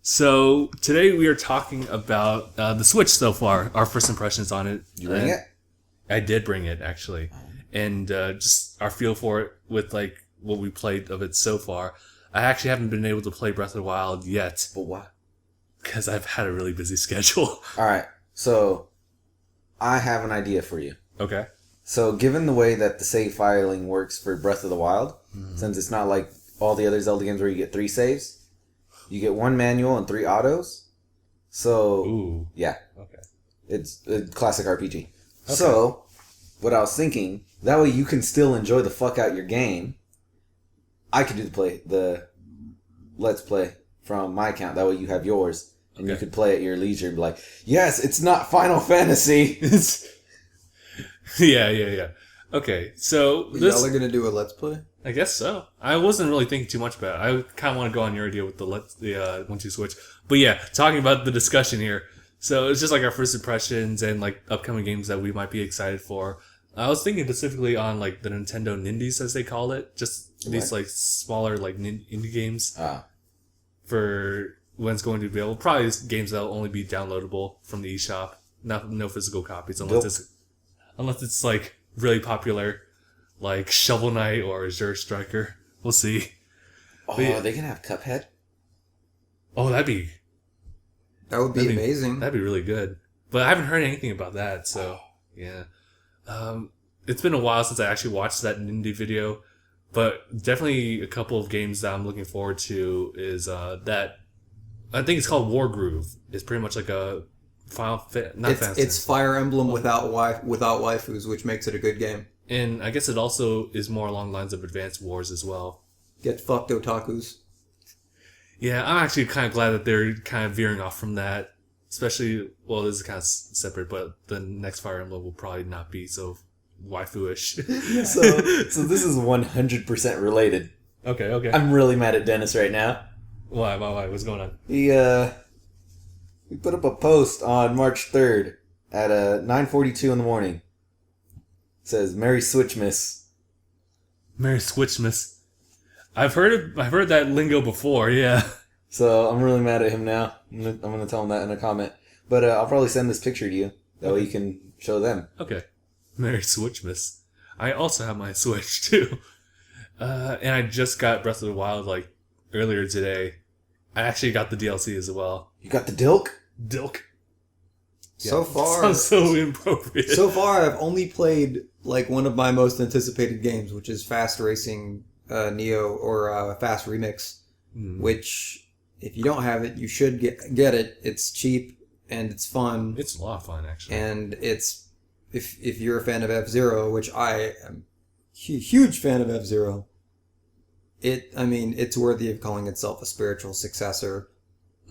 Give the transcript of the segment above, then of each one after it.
So today we are talking about the Switch so far. Our first impressions on it. You bring it? I did bring it actually, and just our feel for it with like what we played of it so far. I actually haven't been able to play Breath of the Wild yet. But why? Because I've had a really busy schedule. All right, so I have an idea for you. Okay. So given the way that the save filing works for Breath of the Wild, since it's not like all the other Zelda games where you get 3 saves, you get 1 manual and 3 autos. So, Ooh. yeah. Okay. It's a classic RPG. Okay. So, what I was thinking, that way you can still enjoy the fuck out your game. I could do the Let's Play from my account. That way you have yours. And you could play at your leisure and be like, yes, it's not Final Fantasy. Yeah. Okay, so y'all are gonna do a Let's Play? I guess so. I wasn't really thinking too much about it. I kind of want to go on your idea with the once you switch. But yeah, talking about the discussion here. So it's just like our first impressions and like upcoming games that we might be excited for. I was thinking specifically on like the Nintendo Nindies, as they call it, just these like smaller like indie games for when it's going to be available. Probably games that'll only be downloadable from the eShop. No physical copies unless it's like really popular, like Shovel Knight or Azure Striker. We'll see. Oh, are they gonna have Cuphead? Oh, that would be amazing. That'd be really good. But I haven't heard anything about that, so yeah. It's been a while since I actually watched that indie video, but definitely a couple of games that I'm looking forward to is that I think it's called Wargroove. It's pretty much like a It's Fire Emblem without waifus, which makes it a good game. And I guess it also is more along the lines of Advanced Wars as well. Get fucked, otakus. Yeah, I'm actually kind of glad that they're kind of veering off from that. Especially, well, this is kind of separate, but the next Fire Emblem will probably not be so waifu-ish. So this is 100% related. Okay. I'm really mad at Dennis right now. Why? What's going on? We put up a post on March 3rd at 9:42 in the morning. It says, Merry Switchmas. Merry Switchmas. I've heard that lingo before, yeah. So I'm really mad at him now. I'm gonna tell him that in a comment. But I'll probably send this picture to you. That way you can show them. Okay. Merry Switchmas. I also have my Switch too. And I just got Breath of the Wild like earlier today. I actually got the DLC as well. You got the Dilk? Dilk. Yeah, so far, sounds so inappropriate. So far, I've only played like one of my most anticipated games, which is Fast Racing Neo or Fast Remix. Which, if you don't have it, you should get it. It's cheap and it's fun. It's a lot of fun, actually. And it's if you're a fan of F-Zero, which I am a huge fan of F-Zero. It's worthy of calling itself a spiritual successor.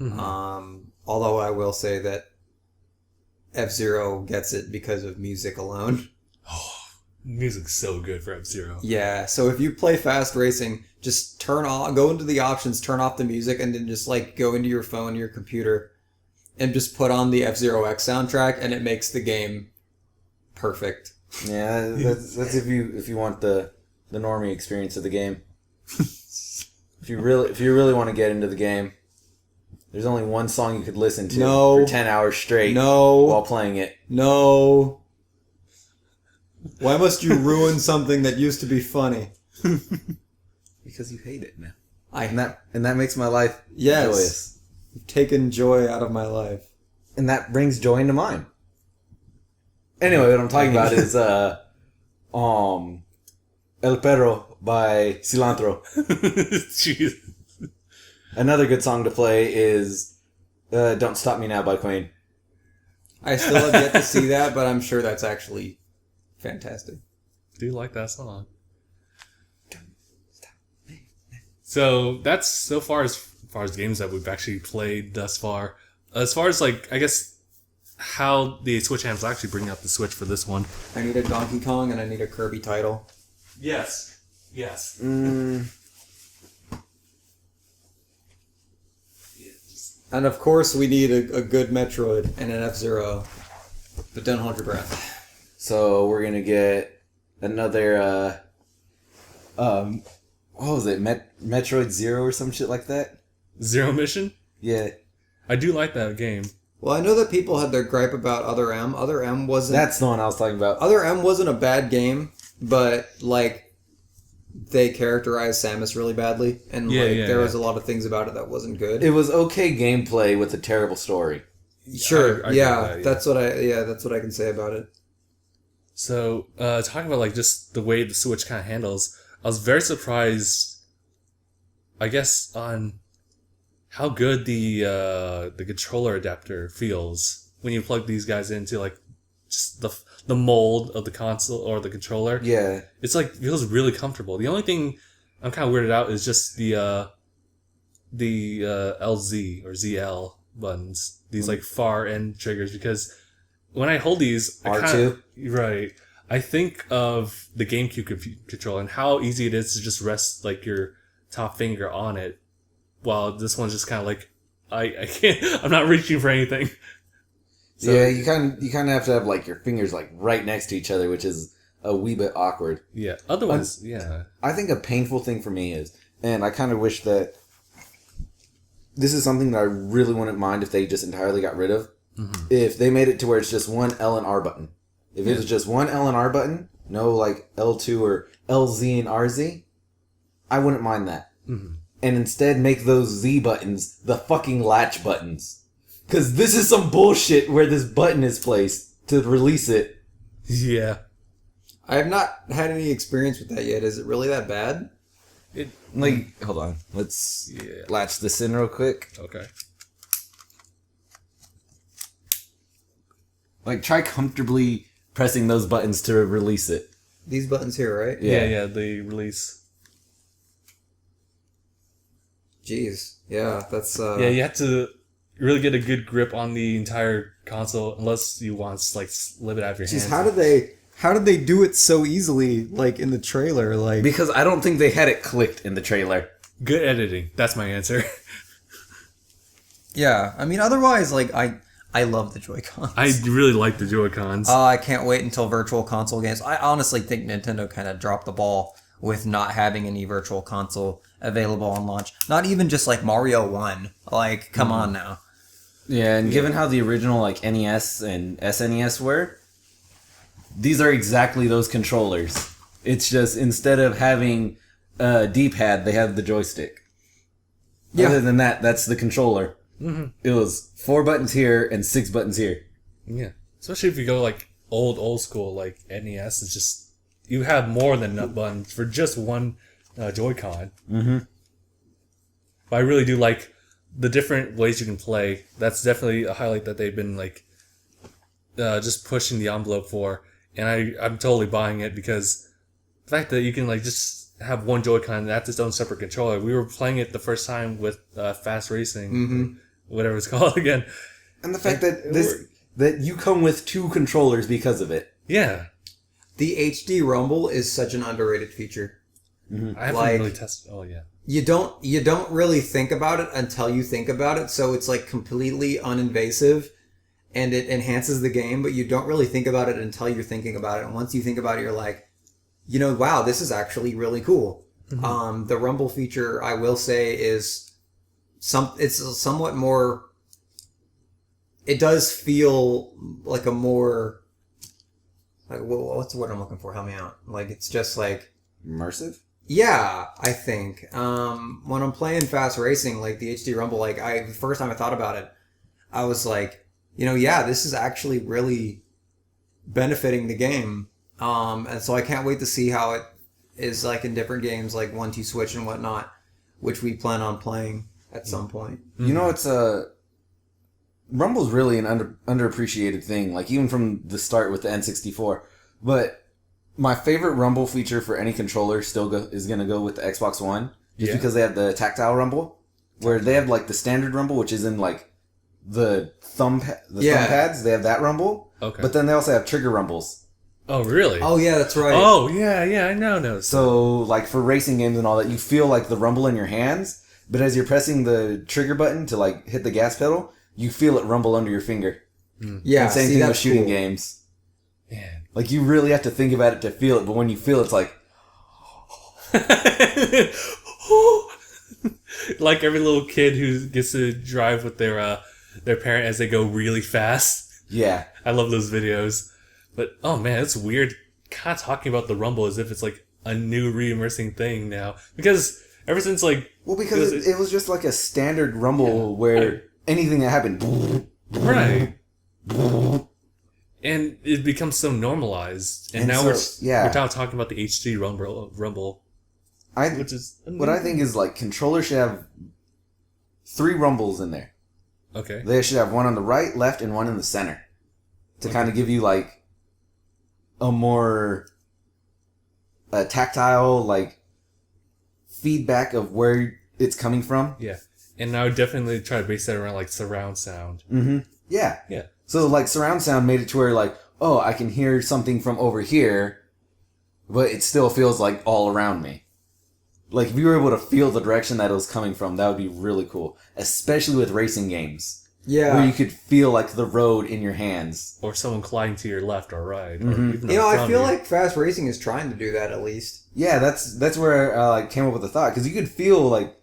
Although I will say that F-Zero gets it because of music alone. Oh, music's so good for F-Zero. Yeah, so if you play Fast Racing, just go into the options, turn off the music, and then just like go into your phone, your computer, and just put on the F-Zero X soundtrack, and it makes the game perfect. Yeah, that's if you want the normie experience of the game. If you really want to get into the game, there's only one song you could listen to for 10 hours straight while playing it. No. Why must you ruin something that used to be funny? Because you hate it now. And that makes my life joyous. You've taken joy out of my life. And that brings joy into mine. Anyway, what I'm talking about is El Perro by Cilantro. Jeez. Another good song to play is Don't Stop Me Now by Queen. I still have yet to see that, but I'm sure that's actually fantastic. Do you like that song? So that's so far as games that we've actually played thus far. As far as like, I guess, how the Switch handles actually bringing up the Switch for this one. I need a Donkey Kong and I need a Kirby title. Yes. And of course we need a good Metroid and an F-Zero. But don't hold your breath. So we're gonna get another what was it? Metroid Zero or some shit like that? Zero Mission? Yeah. I do like that game. Well, I know that people had their gripe about Other M. Other M wasn't... That's the one I was talking about. Other M wasn't a bad game, but, like, they characterized Samus really badly. And, there was a lot of things about it that wasn't good. It was okay gameplay with a terrible story. Sure, I get that, that's what I can say about it. So, talking about, like, just the way the Switch kind of handles, I was very surprised, I guess, on how good the controller adapter feels when you plug these guys into, like, just the mold of the console or the controller. Yeah. It's, like, feels really comfortable. The only thing I'm kind of weirded out is just the LZ or ZL buttons. These, like, far end triggers, because when I hold these... R2? Right. I think of the GameCube controller and how easy it is to just rest, like, your top finger on it, while this one's just kind of like, I can't, I'm not reaching for anything. So, yeah, you kind of have to have, like, your fingers, like, right next to each other, which is a wee bit awkward. Yeah. Otherwise, yeah. I think a painful thing for me is, and I kind of wish that this is something that I really wouldn't mind if they just entirely got rid of. Mm-hmm. If they made it to where it's just one L and R button. If it was just one L and R button, no, like, L2 or LZ and RZ, I wouldn't mind that. Mm-hmm. And instead make those Z buttons the fucking latch buttons. Because this is some bullshit where this button is placed to release it. Yeah. I have not had any experience with that yet. Is it really that bad? Hold on. Let's latch this in real quick. Okay. Like, try comfortably pressing those buttons to release it. These buttons here, right? Yeah, the release. Jeez. Yeah, that's... Yeah, you have to really get a good grip on the entire console, unless you want to, like, slip it out of your hands. Jeez, how did they do it so easily, like, in the trailer? Like, because I don't think they had it clicked in the trailer. Good editing. That's my answer. Yeah, I mean, otherwise, like, I love the Joy-Cons. I really like the Joy-Cons. I can't wait until Virtual Console games. I honestly think Nintendo kind of dropped the ball with not having any Virtual Console available on launch. Not even just, like, Mario 1. Like, come on now. Yeah, and given how the original, like, NES and SNES were, these are exactly those controllers. It's just, instead of having a D-pad, they have the joystick. Yeah. Other than that, that's the controller. Mm-hmm. It was 4 buttons here and 6 buttons here. Yeah. Especially if you go, like, old school, like, NES, it's just, you have more than enough buttons for just one Joy-Con. Mm-hmm. But I really do like the different ways you can play. That's definitely a highlight that they've been, like, just pushing the envelope for. And I'm totally buying it, because the fact that you can, like, just have one Joy-Con and that's its own separate controller. We were playing it the first time with Fast Racing, whatever it's called again. And the fact that you come with 2 controllers because of it. Yeah. The HD Rumble is such an underrated feature. Mm-hmm. I haven't really tested. Oh yeah. You don't really think about it until you think about it, so it's, like, completely uninvasive, and it enhances the game, but you don't really think about it until you're thinking about it. And once you think about it, you're like, you know, wow, this is actually really cool. Mm-hmm. The Rumble feature, I will say, is it's somewhat more. It does feel like a more, like, what's the word I'm looking for? Help me out. Like, it's just like immersive. Yeah, I think. When I'm playing Fast Racing, like the HD Rumble, like the first time I thought about it, I was like, you know, yeah, this is actually really benefiting the game. And so I can't wait to see how it is, like, in different games like 1-2 Switch and whatnot, which we plan on playing at some point. You know, it's Rumble's really an underappreciated thing, like, even from the start with the N64. But my favorite Rumble feature for any controller still is going to go with the Xbox One, just because they have the tactile Rumble, where they have, like, the standard Rumble, which is in, like, the thumb pads. They have that Rumble. Okay. But then they also have trigger Rumbles. Oh, really? Oh, yeah, that's right. Oh, yeah, I know. So, like, for racing games and all that, you feel, like, the rumble in your hands, but as you're pressing the trigger button to, like, hit the gas pedal, you feel it rumble under your finger. Mm. Yeah, and same thing with shooting games. Man. Like, you really have to think about it to feel it, but when you feel it, it's like... Like every little kid who gets to drive with their their parent as they go really fast. Yeah. I love those videos. But, oh man, it's weird kind of talking about the Rumble as if it's like a new re-immersing thing now. Because ever since like... Well, because it was just like a standard Rumble where anything that happened... Right. And it becomes so normalized. And now we're now talking about the HD Rumble. Which is what I think is like controllers should have 3 Rumbles in there. Okay. They should have one on the right, left, and one in the center. To kind of give you like a more tactile like feedback of where it's coming from. Yeah. And I would definitely try to base that around like surround sound. Mm-hmm. Yeah. Yeah. So like surround sound made it to where like, oh, I can hear something from over here, but it still feels like all around me. Like if you were able to feel the direction that it was coming from, that would be really cool. Especially with racing games. Yeah. Where you could feel like the road in your hands. Or someone colliding to your left or right. Mm-hmm. Or even I feel like fast racing is trying to do that at least. Yeah, that's where I like came up with the thought. Because you could feel like,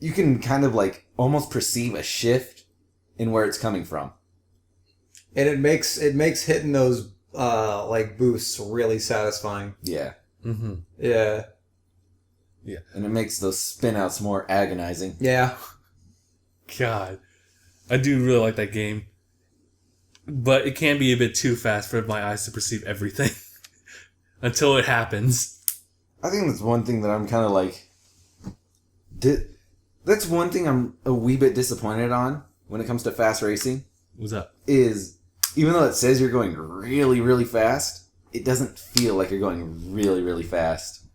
you can kind of like almost perceive a shift in where it's coming from. And it makes hitting those like boosts really satisfying. Yeah. Mm-hmm. Yeah. Yeah. And it makes those spin outs more agonizing. Yeah. God. I do really like that game. But it can be a bit too fast for my eyes to perceive everything. Until it happens. I think that's one thing that I'm kind of like... That's one thing I'm a wee bit disappointed on when it comes to fast racing. What's up? Is, even though it says you're going really, really fast, it doesn't feel like you're going really, really fast.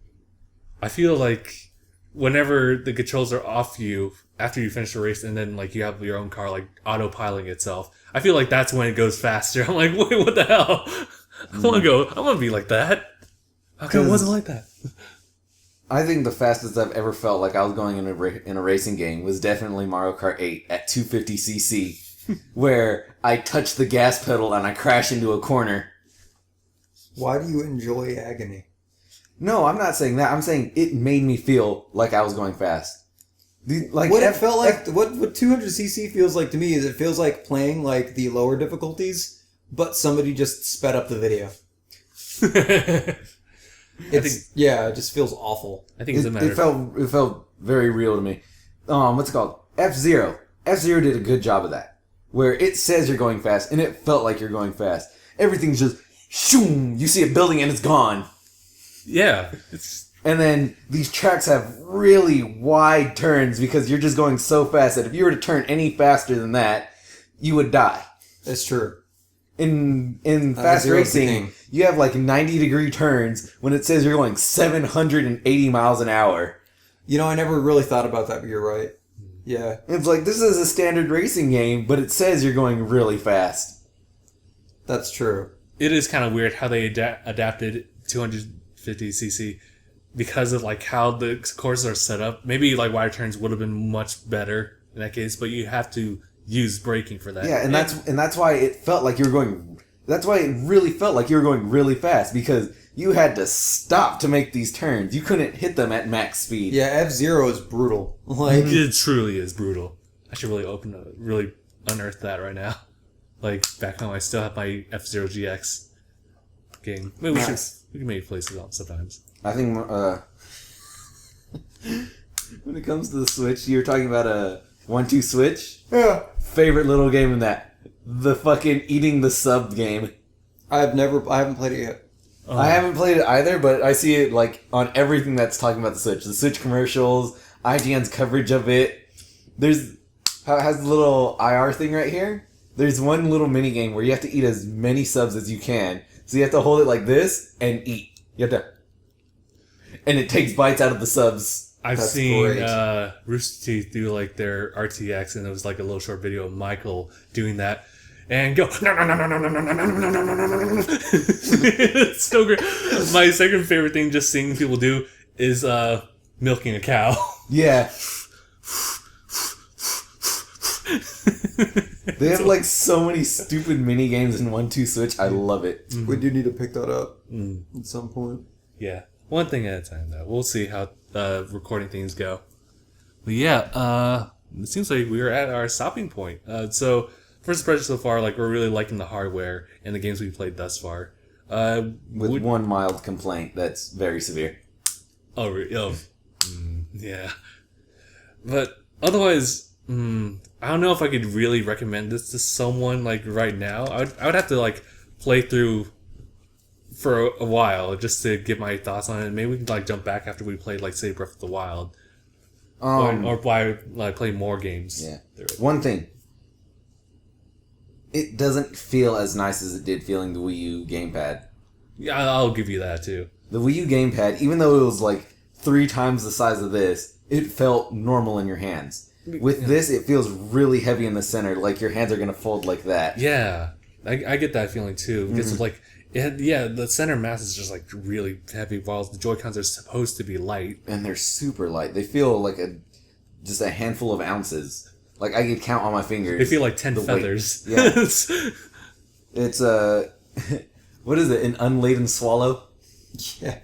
I feel like whenever the controls are off you after you finish the race and then like you have your own car like autopiloting itself, I feel like that's when it goes faster. I'm like, wait, what the hell? I want to be like that. How come it wasn't like that? I think the fastest I've ever felt like I was going in a racing game was definitely Mario Kart 8 at 250cc, where I touch the gas pedal and I crash into a corner. Why do you enjoy agony? No, I'm not saying that. I'm saying it made me feel like I was going fast. What 200cc feels like to me is it feels like playing like the lower difficulties, but somebody just sped up the video. It just feels awful. I think it's a matter. It felt very real to me. What's it called? F-Zero. F-Zero did a good job of that, where it says you're going fast, and it felt like you're going fast. Everything's just shoom. You see a building and it's gone. Yeah, and then these tracks have really wide turns because you're just going so fast that if you were to turn any faster than that, you would die. That's true. In fast racing, you have like 90-degree turns when it says you're going 780 miles an hour. You know, I never really thought about that, but you're right. Yeah. It's like, this is a standard racing game, but it says you're going really fast. That's true. It is kind of weird how they adapted 250cc because of like how the courses are set up. Maybe like wide turns would have been much better in that case, but you have to use braking for that. Yeah, and that's why it felt like you were going. That's why it really felt like you were going really fast, because you had to stop to make these turns. You couldn't hit them at max speed. Yeah, F-Zero is brutal. Like it truly is brutal. I should really unearth that right now. Like back home, I still have my F-Zero GX game. Maybe we can maybe play sometimes. I think when it comes to the Switch, you were talking about a 1-2 switch. Yeah. Favorite little game in that, the fucking eating the sub game. I haven't played it yet. I haven't played it either, but I see it like on everything that's talking about the Switch commercials, IGN's coverage of it. There's how it has the little IR thing right here. There's one little mini game where you have to eat as many subs as you can. So you have to hold it like this and eat. You have to, and it takes bites out of the subs. I've seen Rooster Teeth do like their RTX, and it was like a little short video of Michael doing that, and go it's so great. My second favorite thing, just seeing people do, is milking a cow. Yeah. They have like so many stupid mini games in 1-2 Switch. I love it. Mm-hmm. We do need to pick that up at some point. Yeah, one thing at a time though. We'll see how recording things go. But yeah, it seems like we're at our stopping point. So first impression so far, like we're really liking the hardware and the games we've played thus far. With one mild complaint that's very severe. Yeah. But otherwise, I don't know if I could really recommend this to someone like right now. I would have to like play through for a while just to get my thoughts on it. Maybe we can like jump back after we played like say Breath of the Wild, or why like play more games. Yeah. One thing. It doesn't feel as nice as it did feeling the Wii U gamepad. Yeah, I'll give you that too. The Wii U gamepad, even though it was like 3 times the size of this, it felt normal in your hands. With this, it feels really heavy in the center, like your hands are going to fold like that. Yeah, I get that feeling too. Because of like, the center mass is just like really heavy, while the Joy-Cons are supposed to be light. And they're super light. They feel like just a handful of ounces. Like I could count on my fingers. They feel like 10 feathers. Weight. Yeah. It's what is it? An unladen swallow? Yeah.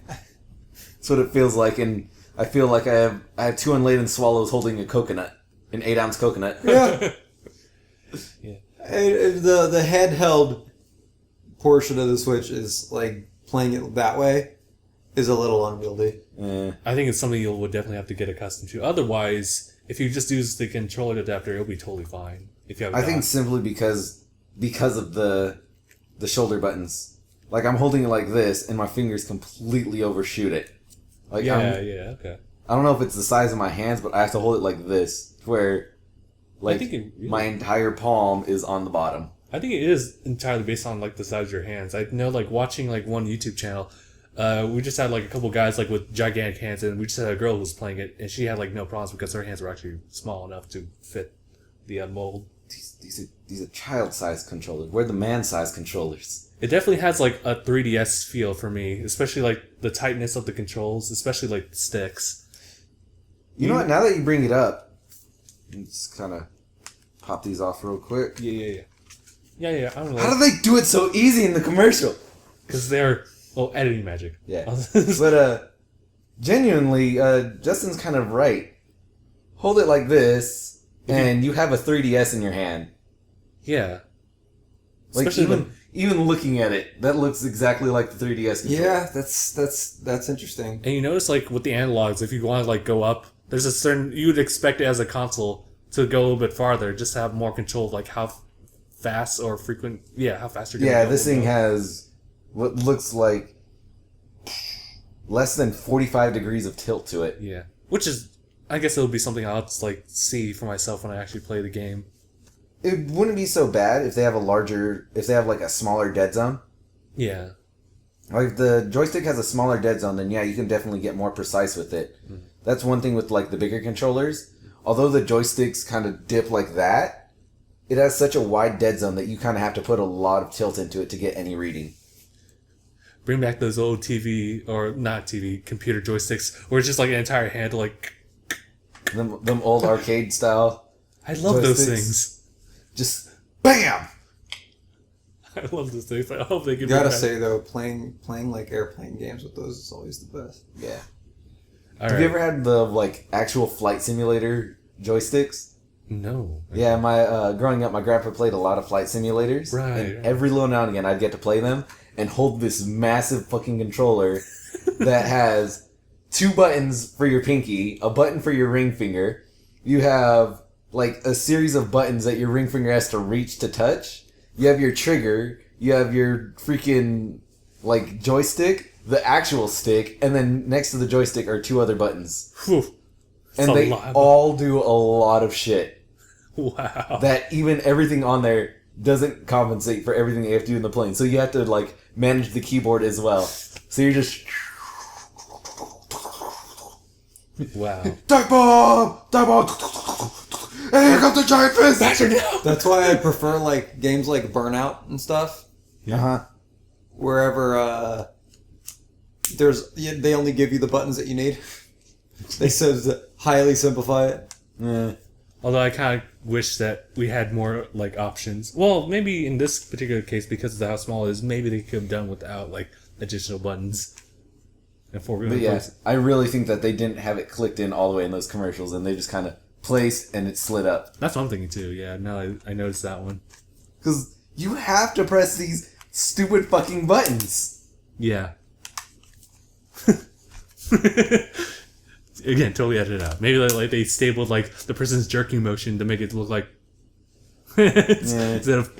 That's what it feels like, and I feel like I have 2 unladen swallows holding a coconut, an 8-ounce coconut. Yeah. Yeah. The handheld portion of the Switch is like playing it that way is a little unwieldy. I think it's something you would definitely have to get accustomed to. Otherwise, if you just use the controller adapter, it'll be totally fine. If you have, I think simply because of the shoulder buttons. I'm holding it like this, and my fingers completely overshoot it. Okay. I don't know if it's the size of my hands, but I have to hold it like this, where my entire palm is on the bottom. I think it is entirely based on like the size of your hands. I know, like watching like one YouTube channel, we just had like a couple guys like with gigantic hands, and we just had a girl who was playing it, and she had like no problems because her hands were actually small enough to fit the mold. These are child-sized controllers. We're the man-sized controllers. It definitely has like a 3DS feel for me, especially like the tightness of the controls, especially like the sticks. You know what? Now that you bring it up, let's kind of pop these off real quick. Yeah. I don't know. How do they do it so easy in the commercial? Because they're editing magic. Yeah, but genuinely, Justin's kind of right. Hold it like this, and you have a 3DS in your hand. Yeah. Like Especially even looking at it, that looks exactly like the 3DS controller. Yeah, that's interesting. And you notice, like, with the analogs, if you want to, like, go up, there's a certain... You would expect it as a console to go a little bit farther, just to have more control of, like, how fast or frequent... Yeah, how fast you're going to go. Yeah, this thing has what looks like less than 45 degrees of tilt to it. Yeah. Which is... I guess it'll be something I'll just, like, see for myself when I actually play the game. It wouldn't be so bad if they have like a smaller dead zone. Yeah. Like if the joystick has a smaller dead zone, then yeah, you can definitely get more precise with it. That's one thing with like the bigger controllers. Although the joysticks kind of dip like that, it has such a wide dead zone that you kind of have to put a lot of tilt into it to get any reading. Bring back those old TV, or not TV, computer joysticks, where it's just like an entire handle, like... Them old arcade style. I love those things. Just BAM! I love those things. I hope they can. Gotta say though, playing like airplane games with those is always the best. Yeah. Have you ever had the like actual flight simulator joysticks? No. Yeah, my growing up, my grandpa played a lot of flight simulators. And every little now and again, I'd get to play them and hold this massive fucking controller that has 2 buttons for your pinky, a button for your ring finger. You have like a series of buttons that your ring finger has to reach to touch. You have your trigger. You have your freaking like joystick, the actual stick, and then next to the joystick are 2 other buttons. Whew. And they all do a lot of shit. Wow. That even everything on there doesn't compensate for everything they have to do in the plane. So you have to like manage the keyboard as well. So you're just... Wow. Dive bomb! Dive bomb! And here comes the giant fist! That's why I prefer like games like Burnout and stuff. Wherever they only give you the buttons that you need. They said highly simplify it. Although I kind of wish that we had more like options. Well, maybe in this particular case, because of how small it is, maybe they could have done without like additional buttons. But yeah, I really think that they didn't have it clicked in all the way in those commercials, and they just kind of placed and it slid up. That's what I'm thinking too. Yeah, no, I noticed that one. Because you have to press these stupid fucking buttons. Yeah. Again, totally edit it out. Maybe like they stapled like the person's jerking motion to make it look like instead of.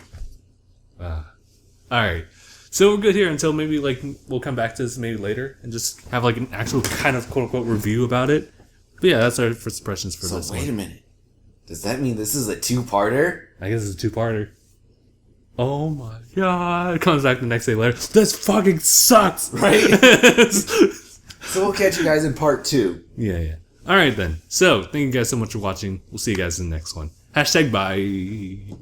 All right, so we're good here until maybe like we'll come back to this maybe later and just have like an actual kind of quote unquote review about it. But yeah, that's our first impressions for this one. Wait a minute. Does that mean this is a two-parter? I guess it's a two-parter. Oh my god! It comes back the next day later. This fucking sucks, right? So we'll catch you guys in part 2. Yeah. All right then. So thank you guys so much for watching. We'll see you guys in the next one. #bye.